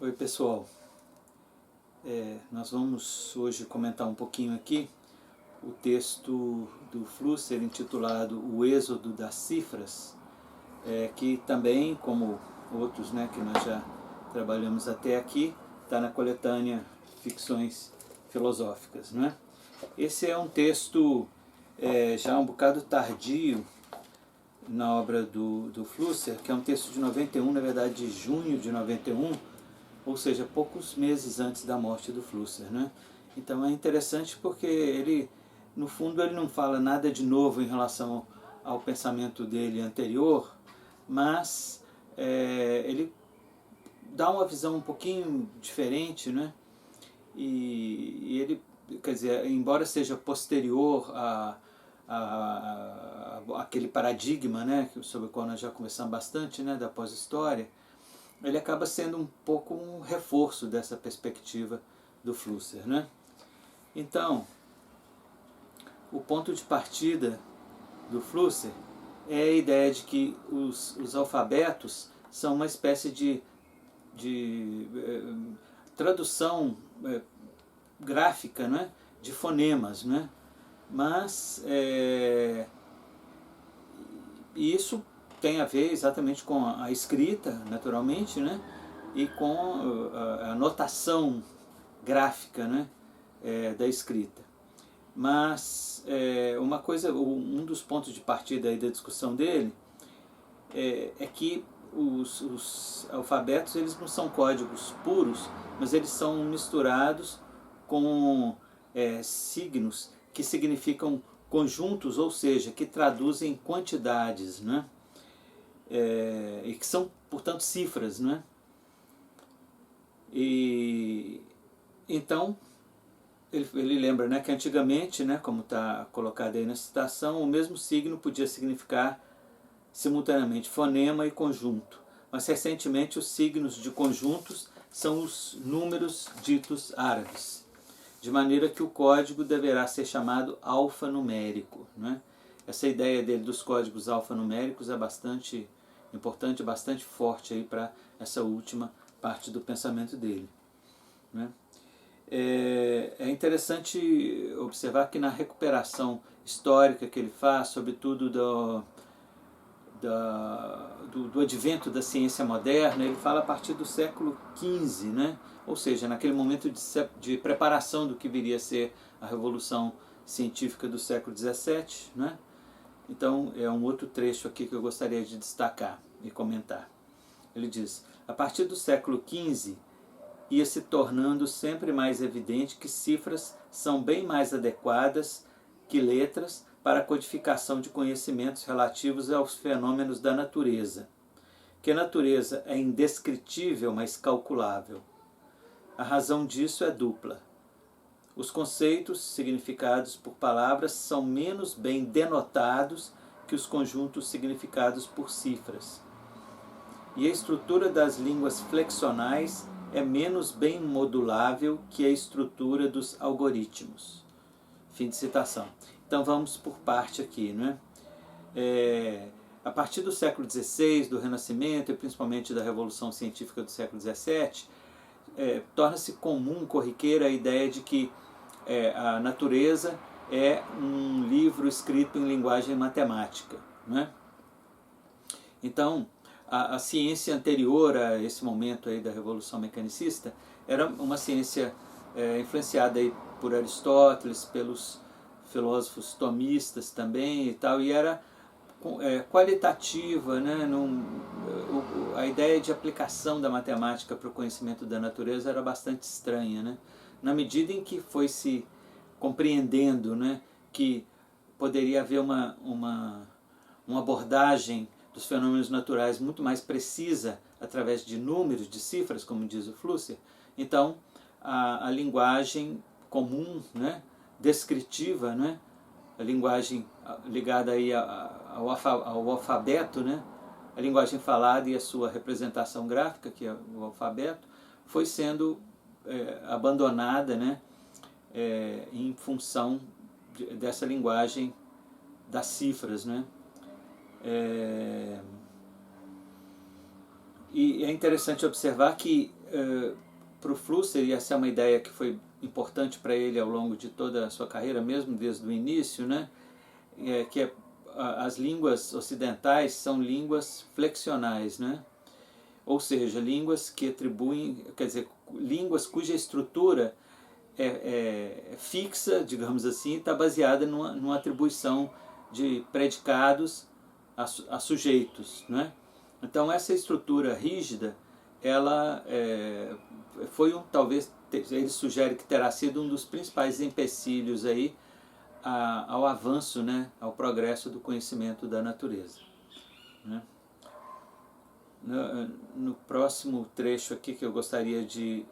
Oi pessoal, nós vamos hoje comentar um pouquinho aqui o texto do Flusser intitulado O Êxodo das Cifras, que também, como outros, né, que nós já trabalhamos até aqui, está na coletânea Ficções Filosóficas, né? Esse é um texto já um bocado tardio na obra do Flusser, que é um texto de 91, na verdade de junho de 91, ou seja, poucos meses antes da morte do Flusser, né? Então é interessante porque ele, no fundo, ele não fala nada de novo em relação ao pensamento dele anterior, mas ele dá uma visão um pouquinho diferente, né? E ele, quer dizer, embora seja posterior aquele paradigma, né, sobre o qual nós já conversamos bastante, né, da pós-história, ele acaba sendo um pouco um reforço dessa perspectiva do Flusser, né? Então, o ponto de partida do Flusser é a ideia de que os alfabetos são uma espécie de tradução gráfica, né, de fonemas, né? Mas isso tem a ver exatamente com a escrita, naturalmente, né? E com a notação gráfica, né? Da escrita. Mas uma coisa, um dos pontos de partida aí da discussão dele é que os alfabetos, eles não são códigos puros, mas eles são misturados com signos que significam conjuntos, ou seja, que traduzem quantidades, né? E que são, portanto, cifras, né? E então ele lembra, né, que antigamente, né, como está colocado aí na citação, o mesmo signo podia significar simultaneamente fonema e conjunto, mas recentemente os signos de conjuntos são os números ditos árabes, de maneira que o código deverá ser chamado alfanumérico, né? Essa ideia dele dos códigos alfanuméricos é bastante importante, bastante forte aí para essa última parte do pensamento dele, né? É interessante observar que na recuperação histórica que ele faz, sobretudo do advento da ciência moderna, ele fala a partir do século XV, né? Ou seja, naquele momento de preparação do que viria a ser a Revolução Científica do século XVII, né? Então é um outro trecho aqui que eu gostaria de destacar e comentar. Ele diz: a partir do século XV ia se tornando sempre mais evidente que cifras são bem mais adequadas que letras para a codificação de conhecimentos relativos aos fenômenos da natureza, que a natureza é indescritível, mas calculável. A razão disso é dupla. Os conceitos significados por palavras são menos bem denotados que os conjuntos significados por cifras. E a estrutura das línguas flexionais é menos bem modulável que a estrutura dos algoritmos. Fim de citação. Então vamos por parte aqui, né? A partir do século XVI, do Renascimento e principalmente da Revolução Científica do século XVII, torna-se comum, corriqueira, a ideia de que a natureza é um livro escrito em linguagem matemática, né? Então, a ciência anterior a esse momento aí da Revolução Mecanicista era uma ciência influenciada aí por Aristóteles, pelos filósofos tomistas também e tal, e era qualitativa, né? A ideia de aplicação da matemática para o conhecimento da natureza era bastante estranha, né? Na medida em que foi se compreendendo, né, que poderia haver uma abordagem dos fenômenos naturais muito mais precisa através de números, de cifras, como diz o Flusser, então a linguagem comum, né, descritiva, né, a linguagem ligada aí ao alfabeto, né, a linguagem falada e a sua representação gráfica, que é o alfabeto, foi sendo abandonada, né, em função dessa linguagem das cifras, né? E é interessante observar que para o Flusser, e essa é uma ideia que foi importante para ele ao longo de toda a sua carreira, mesmo desde o início, né? As línguas ocidentais são línguas flexionais, né? Ou seja, línguas que atribuem, quer dizer, línguas cuja estrutura é fixa, digamos assim, está baseada numa atribuição de predicados a sujeitos, né? Então essa estrutura rígida, ela talvez ele sugere que terá sido um dos principais empecilhos aí ao avanço, né, ao progresso do conhecimento da natureza, né? No próximo trecho aqui que eu gostaria de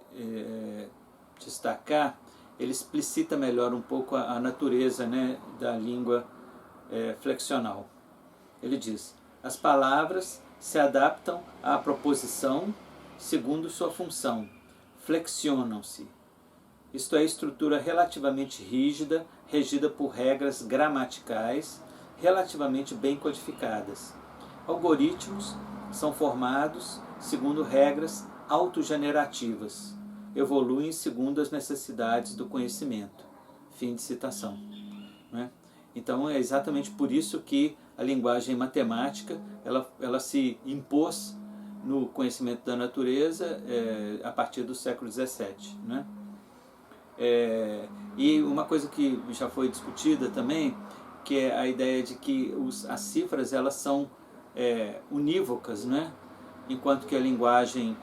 destacar, ele explicita melhor um pouco a natureza, né, da língua flexional. Ele diz: as palavras se adaptam à proposição segundo sua função, flexionam-se. Isto é, estrutura relativamente rígida, regida por regras gramaticais relativamente bem codificadas. Algoritmos são formados segundo regras autogenerativas, evoluem segundo as necessidades do conhecimento. Fim de citação. Né? Então é exatamente por isso que a linguagem matemática ela se impôs no conhecimento da natureza a partir do século XVII. Né? E uma coisa que já foi discutida também, que é a ideia de que as cifras elas são unívocas, né? Enquanto que a linguagem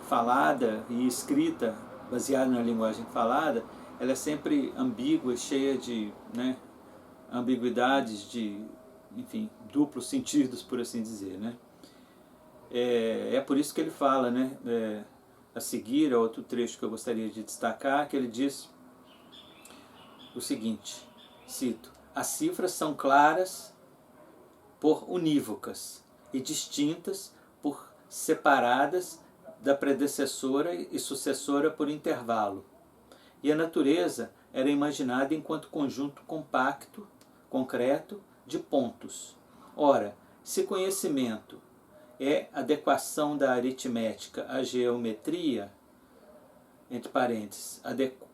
falada e escrita, baseada na linguagem falada, ela é sempre ambígua, cheia de, né, ambiguidades, de, enfim, duplos sentidos, por assim dizer, né? É por isso que ele fala, né, a seguir, é outro trecho que eu gostaria de destacar, que ele diz o seguinte, cito: as cifras são claras por unívocas e distintas por separadas da predecessora e sucessora por intervalo. E a natureza era imaginada enquanto conjunto compacto, concreto, de pontos. Ora, se conhecimento é adequação da aritmética à geometria, entre parênteses,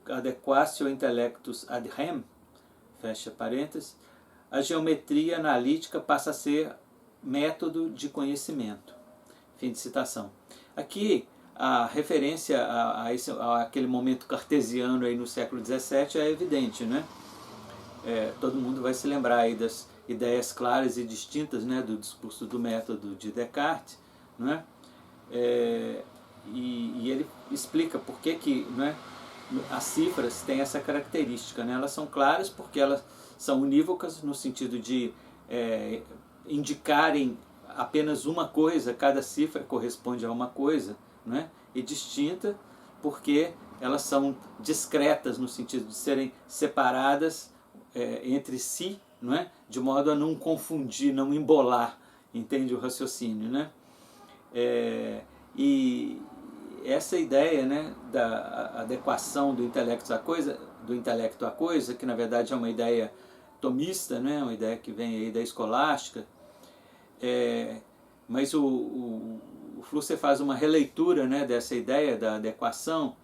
adequatio intellectus ad rem, fecha parênteses, a geometria analítica passa a ser método de conhecimento. Fim de citação. Aqui, a referência àquele momento cartesiano aí no século XVII é evidente, né? Todo mundo vai se lembrar aí das ideias claras e distintas, né, do discurso do método de Descartes, né? E ele explica por que, né, as cifras têm essa característica, né? Elas são claras porque elas são unívocas no sentido de indicarem apenas uma coisa, cada cifra corresponde a uma coisa, né? E distinta porque elas são discretas no sentido de serem separadas entre si, não é? De modo a não confundir, não embolar, entende o raciocínio, né? E essa ideia, né, da adequação do intelecto à coisa, que na verdade é uma ideia tomista, né, uma ideia que vem aí da escolástica, mas o Flusser faz uma releitura, né, dessa ideia da adequação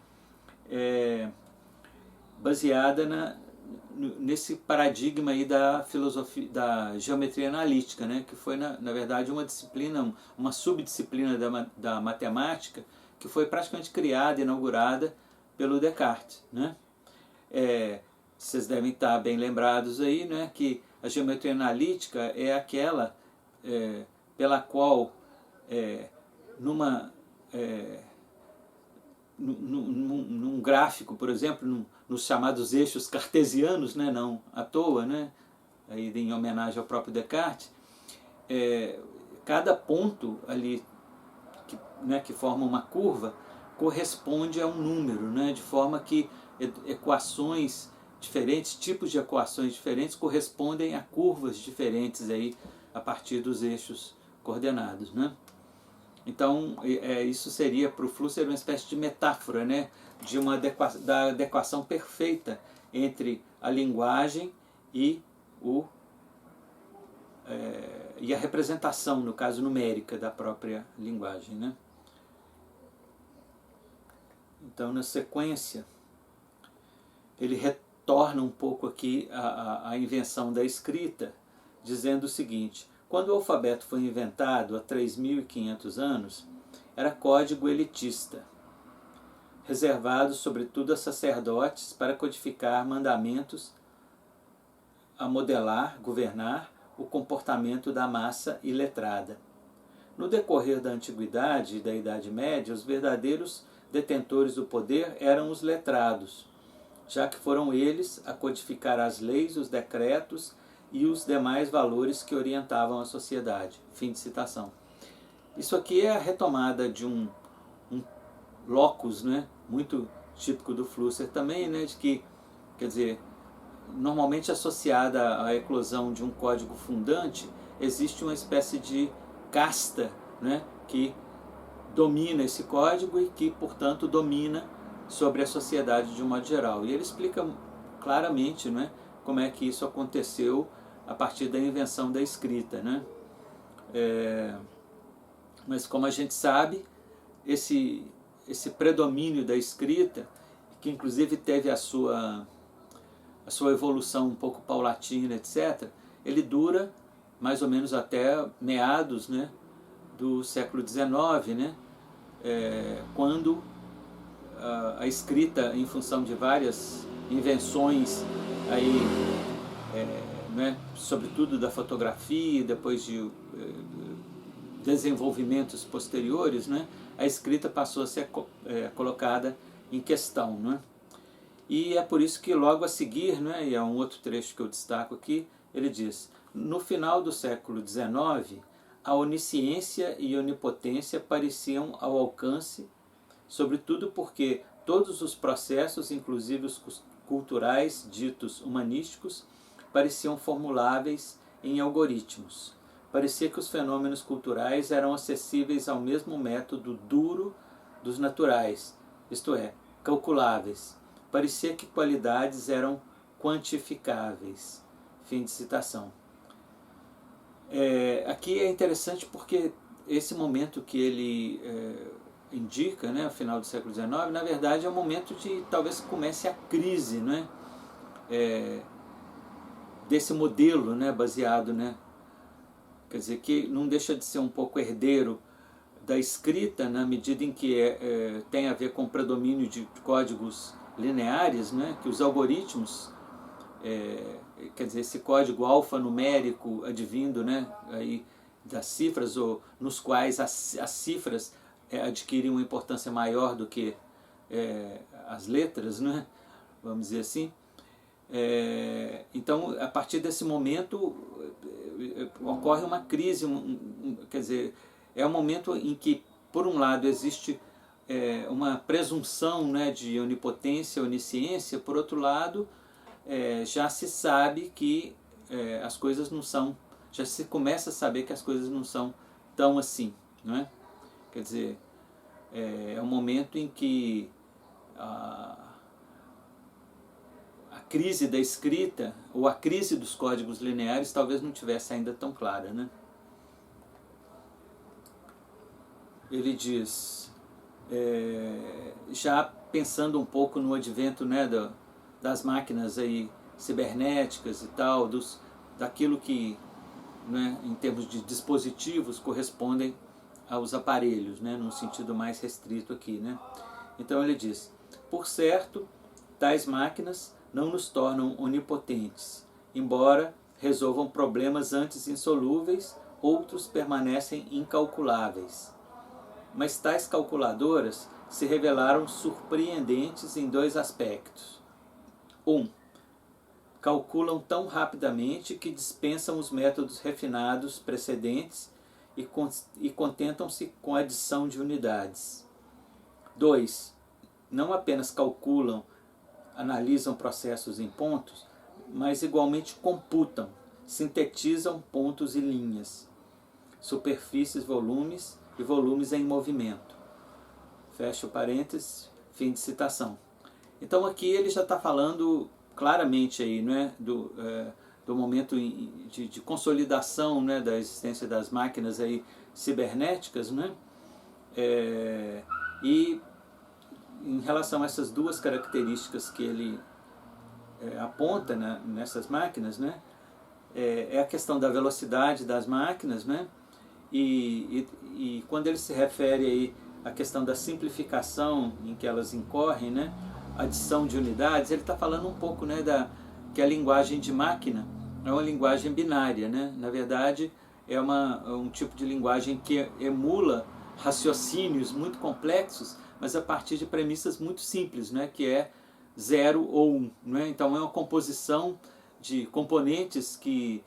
baseada nesse paradigma aí da filosofia, da geometria analítica, né, que foi na verdade uma disciplina, uma subdisciplina da matemática que foi praticamente criada, inaugurada pelo Descartes, né? Vocês devem estar bem lembrados aí, né, que a geometria analítica é aquela pela qual num gráfico, por exemplo, nos chamados eixos cartesianos, né, não à toa, né, aí em homenagem ao próprio Descartes, cada ponto ali que forma uma curva corresponde a um número, né, de forma que equações diferentes, tipos de equações diferentes correspondem a curvas diferentes aí a partir dos eixos coordenados, né? Então isso seria para o Flusser uma espécie de metáfora, né, da adequação perfeita entre a linguagem e a representação, no caso numérica, da própria linguagem, né? Então, na sequência, ele retorna um pouco aqui a invenção da escrita, dizendo o seguinte: quando o alfabeto foi inventado há 3.500 anos, era código elitista, reservado sobretudo a sacerdotes para codificar mandamentos, a modelar, governar o comportamento da massa iletrada. No decorrer da Antiguidade e da Idade Média, os verdadeiros detentores do poder eram os letrados, já que foram eles a codificar as leis, os decretos e os demais valores que orientavam a sociedade. Fim de citação. Isso aqui é a retomada de um locus, né, muito típico do Flusser também, né, de que, quer dizer, normalmente associada à eclosão de um código fundante, existe uma espécie de casta, né, que domina esse código e que, portanto, domina sobre a sociedade de um modo geral. E ele explica claramente, né, como é que isso aconteceu a partir da invenção da escrita, né? Mas como a gente sabe, esse predomínio da escrita, que inclusive teve a sua evolução um pouco paulatina, etc., ele dura mais ou menos até meados, né, do século XIX, né, quando a escrita, em função de várias invenções, aí, né, sobretudo da fotografia, depois de desenvolvimentos posteriores, né, a escrita passou a ser colocada em questão, né? E é por isso que logo a seguir, né, e é um outro trecho que eu destaco aqui, ele diz: no final do século XIX, a onisciência e onipotência pareciam ao alcance, sobretudo porque todos os processos, inclusive os culturais ditos humanísticos, pareciam formuláveis em algoritmos. Parecia que os fenômenos culturais eram acessíveis ao mesmo método duro dos naturais, isto é, calculáveis. Parecia que qualidades eram quantificáveis. Fim de citação. Aqui é interessante porque esse momento que ele indica, né, ao final do século XIX, na verdade é o momento de talvez comece a crise, né, desse modelo, né, baseado, né, quer dizer, que não deixa de ser um pouco herdeiro da escrita, na medida em que tem a ver com o predomínio de códigos lineares, né, que os algoritmos, quer dizer, esse código alfanumérico advindo, né, aí das cifras, ou nos quais as cifras adquirem uma importância maior do que as letras, né, vamos dizer assim. Então, a partir desse momento, ocorre uma crise, quer dizer, é um momento em que, por um lado, existe uma presunção, né, de onipotência, onisciência, por outro lado, já se sabe que as coisas não são, já se começa a saber que as coisas não são tão assim, não é? Quer dizer, é um momento em que a crise da escrita, ou a crise dos códigos lineares, talvez não tivesse ainda tão clara, né? Ele diz, já pensando um pouco no advento, né, das máquinas aí cibernéticas e tal, daquilo que, né, em termos de dispositivos, correspondem aos aparelhos, né, num sentido mais restrito aqui, né? Então ele diz: por certo, tais máquinas não nos tornam onipotentes, embora resolvam problemas antes insolúveis, outros permanecem incalculáveis. Mas tais calculadoras se revelaram surpreendentes em dois aspectos. 1. Calculam tão rapidamente que dispensam os métodos refinados precedentes e contentam-se com a adição de unidades. 2. Não apenas calculam, analisam processos em pontos, mas igualmente computam, sintetizam pontos e linhas, superfícies, volumes e volumes em movimento. Fecha o parênteses, fim de citação. Então aqui ele já está falando claramente aí, né, do momento de consolidação, né, da existência das máquinas aí cibernéticas, né, e em relação a essas duas características que ele aponta, né, nessas máquinas, né, é a questão da velocidade das máquinas, né, e quando ele se refere aí à questão da simplificação em que elas incorrem, né, adição de unidades, ele está falando um pouco, né, que a linguagem de máquina é uma linguagem binária, né, na verdade é um tipo de linguagem que emula raciocínios muito complexos, mas a partir de premissas muito simples, né, que é 0 ou 1. Né? Então é uma composição de componentes que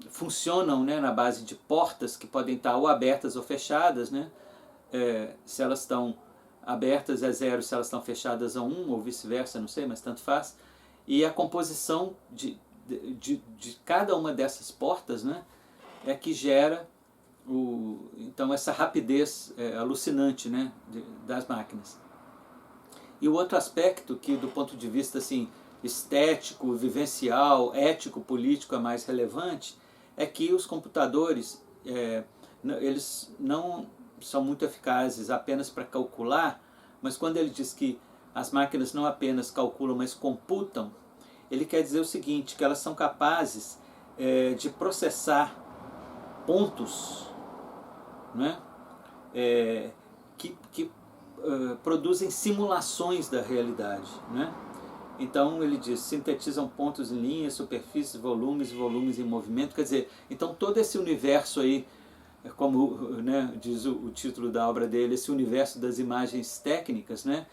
funcionam, né, na base de portas que podem estar ou abertas ou fechadas. Né? Se elas estão abertas é 0, se elas estão fechadas é 1, ou vice-versa, não sei, mas tanto faz. E a composição de cada uma dessas portas, né, é que gera então essa rapidez alucinante, né, das máquinas. E o outro aspecto que do ponto de vista assim, estético, vivencial, ético, político é mais relevante, é que os computadores eles não são muito eficazes apenas para calcular, mas quando ele diz que as máquinas não apenas calculam, mas computam, ele quer dizer o seguinte, que elas são capazes de processar pontos, né, que produzem simulações da realidade. Né? Então ele diz, sintetizam pontos em linhas, superfícies, volumes em movimento. Quer dizer, então todo esse universo aí, como, né, diz o título da obra dele, esse universo das imagens técnicas, né,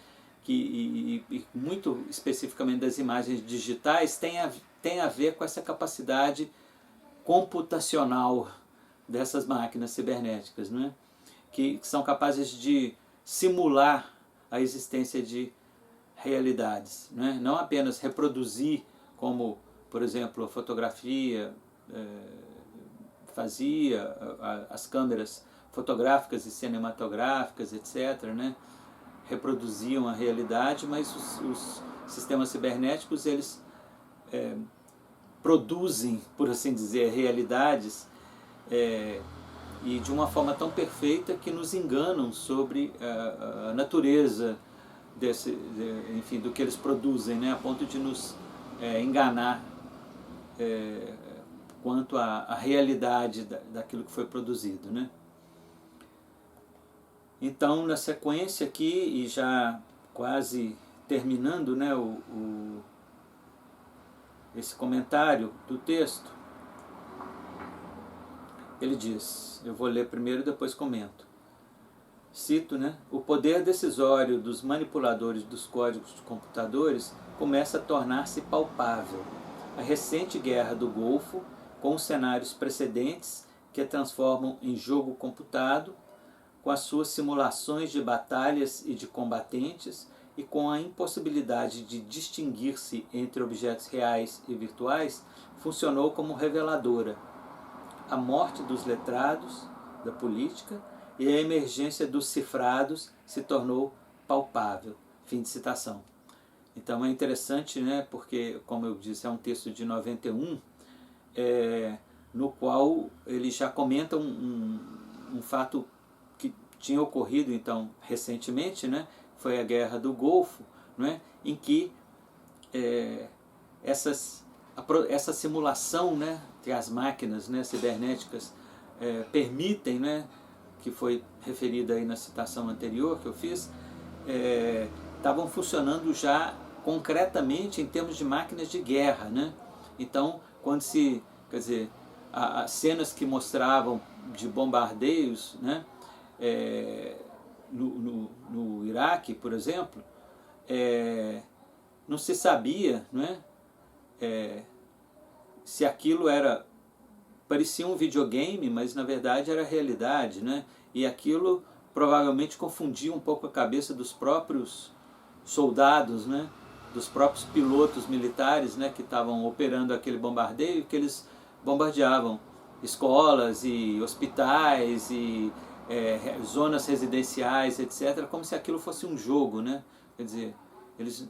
e muito especificamente das imagens digitais, tem a ver com essa capacidade computacional dessas máquinas cibernéticas, né, que são capazes de simular a existência de realidades, né? Não apenas reproduzir, como, por exemplo, a fotografia fazia, as câmeras fotográficas e cinematográficas, etc., né? Reproduziam a realidade, mas os sistemas cibernéticos, eles produzem, por assim dizer, realidades e de uma forma tão perfeita que nos enganam sobre a natureza enfim, do que eles produzem, né, a ponto de nos enganar quanto à realidade daquilo que foi produzido. Né? Então, na sequência aqui, e já quase terminando, né, esse comentário do texto, ele diz, eu vou ler primeiro e depois comento. Cito, né? O poder decisório dos manipuladores dos códigos de computadores começa a tornar-se palpável. A recente guerra do Golfo, com os cenários precedentes que a transformam em jogo computado, com as suas simulações de batalhas e de combatentes, e com a impossibilidade de distinguir-se entre objetos reais e virtuais, funcionou como reveladora. A morte dos letrados, da política, e a emergência dos cifrados se tornou palpável. Fim de citação. Então é interessante, né, porque, como eu disse, é um texto de 91, no qual ele já comenta um fato que tinha ocorrido então recentemente, né, foi a Guerra do Golfo, né, em que essa simulação, né, que as máquinas, né, cibernéticas permitem, né, que foi referida aí na citação anterior que eu fiz, estavam funcionando já concretamente em termos de máquinas de guerra. Né? Então, quando quer dizer, as cenas que mostravam de bombardeios, né, no Iraque, por exemplo, não se sabia, né, se aquilo parecia um videogame, mas na verdade era realidade, né? E aquilo provavelmente confundia um pouco a cabeça dos próprios soldados, né? Dos próprios pilotos militares, né? Que estavam operando aquele bombardeio, que eles bombardeavam escolas e hospitais e zonas residenciais, etc., como se aquilo fosse um jogo, né? Quer dizer, eles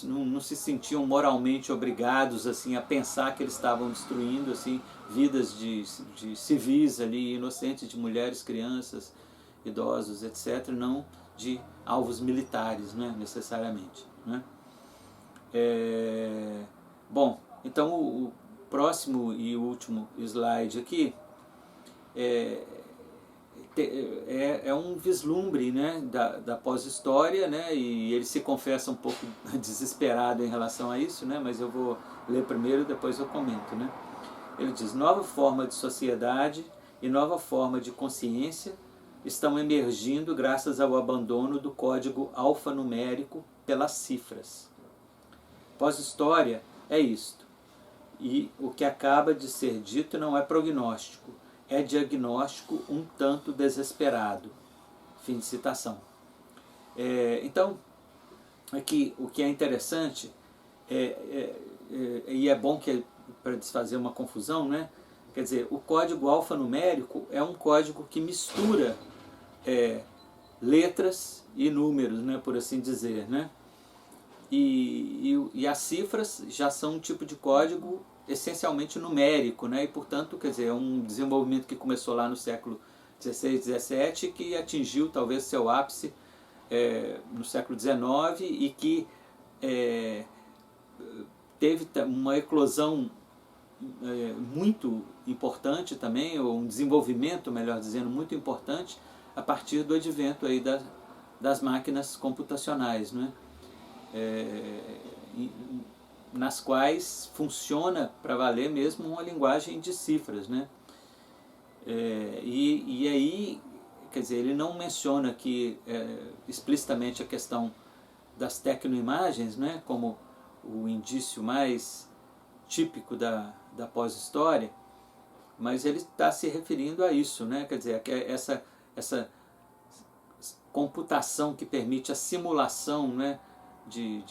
não se sentiam moralmente obrigados assim a pensar que eles estavam destruindo assim vidas de civis ali, inocentes, de mulheres, crianças idosos, etc., não de alvos militares, né, necessariamente. Né? Bom, então o próximo e último slide aqui é um vislumbre, né, da pós-história, né, e ele se confessa um pouco desesperado em relação a isso, né, mas eu vou ler primeiro e depois eu comento. Né. Ele diz: nova forma de sociedade e nova forma de consciência estão emergindo graças ao abandono do código alfanumérico pelas cifras. Pós-história é isto, e o que acaba de ser dito não é prognóstico, é diagnóstico um tanto desesperado. Fim de citação. Então, aqui o que é interessante, e é bom que para desfazer uma confusão, né? Quer dizer, o código alfanumérico é um código que mistura letras e números, né, por assim dizer, né? E as cifras já são um tipo de código essencialmente numérico, né? E portanto, quer dizer, é um desenvolvimento que começou lá no século XVI, XVII, que atingiu talvez seu ápice no século XIX e que teve uma eclosão muito importante também, ou um desenvolvimento, melhor dizendo, muito importante a partir do advento aí das máquinas computacionais, né? Nas quais funciona para valer mesmo uma linguagem de cifras, né? E aí, quer dizer, ele não menciona aqui explicitamente a questão das tecnoimagens, né, como o indício mais típico da pós-história, mas ele está se referindo a isso, né? Quer dizer, essa computação que permite a simulação, né, de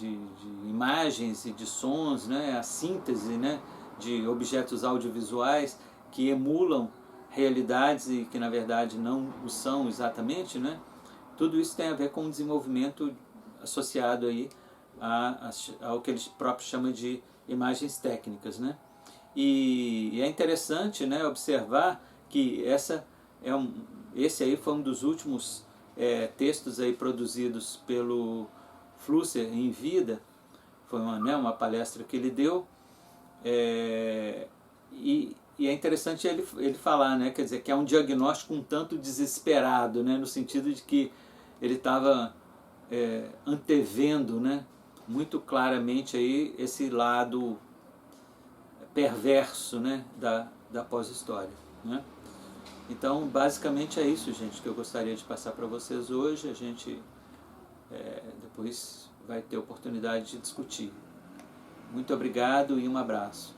imagens e de sons, né, a síntese, né, de objetos audiovisuais que emulam realidades e que na verdade não o são exatamente, né? Tudo isso tem a ver com um desenvolvimento associado aí ao que eles próprios chamam de imagens técnicas, né? E é interessante, né, observar que esse aí foi um dos últimos textos aí produzidos pelo Flusser em vida. Foi uma palestra que ele deu, e é interessante ele falar, né, quer dizer, que é um diagnóstico um tanto desesperado, né, no sentido de que ele estava antevendo, né, muito claramente aí esse lado perverso, né, da pós-história, né? Então, basicamente é isso, gente, que eu gostaria de passar para vocês hoje. A gente depois vai ter oportunidade de discutir. Muito obrigado e um abraço.